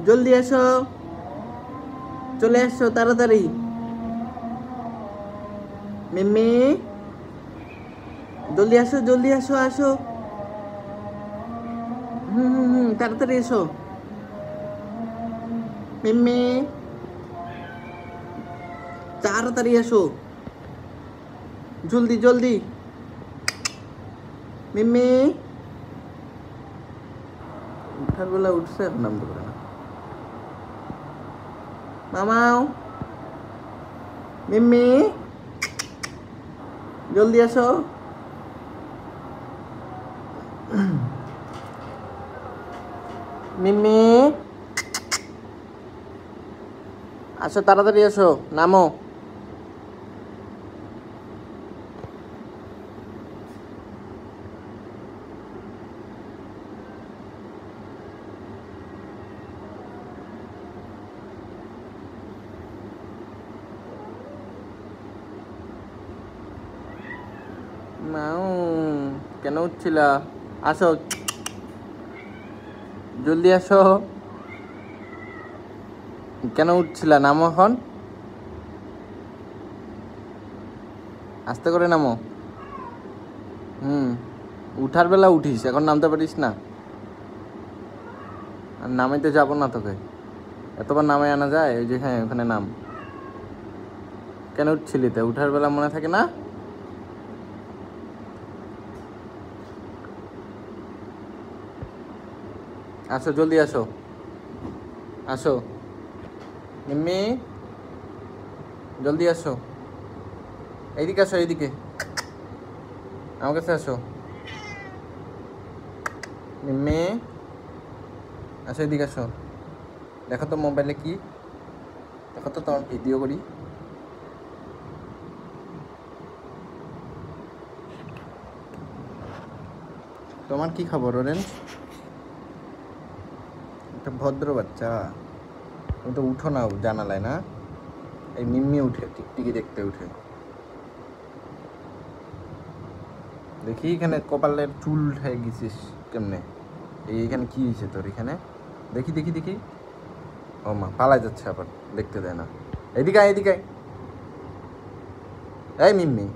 জলদি এসো, চলে এসো তাড়াতাড়ি। মিম্মি জলদি আসো, জলদি আসো, আসো। তাড়াতাড়ি এসো মিম্মি, তাড়াতাড়ি এসো, জলদি জলদি। মিম্মি উঠার বেলা উঠছে, এখন নামতে পারে না। মামাও, মিম্মি জলদি আসো। মিম্মি আসো, তাড়াতাড়ি আসো, নামো। মাও কেন উঠছিলা? আসো, জলদি আসো। কেন উঠছিলা? নামো এখন, আস্তে করে নামো। উঠার বেলা উঠিস, এখন নামতে পারিস না? আর নামাইতে যাবো না তোকে, এতবার নামাই আনা যায়? ওই যে হ্যাঁ, ওখানে নাম। কেন উঠছিলি? তো উঠার বেলা মনে থাকে না? আসো, জলদি আসো, আসো মিম্মি, জলদি আসো। এইদিকে আসো, এইদিকে আমার কাছে আসো। মিম্মি আসো, এইদিকে আসো। দেখো তো মোবাইলে কি, দেখো তো তোমার ভিডিও করি। তোমার কি খবর অরেঞ্জ? একটা ভদ্র বাচ্চা, তুমি তো উঠো না জানালায় না? এই মিম্মি উঠে, টিকটিকি দেখতে উঠে। দেখি এখানে কপালের চুল উঠে গেছিস কেমনে? এইখানে কি হয়েছে তোর এখানে? দেখি দেখি দেখি। ও মা, পালাই যাচ্ছে আবার, দেখতে দেয় না। এদিকে আয়, এদিকে আয়। এই মিম্মি।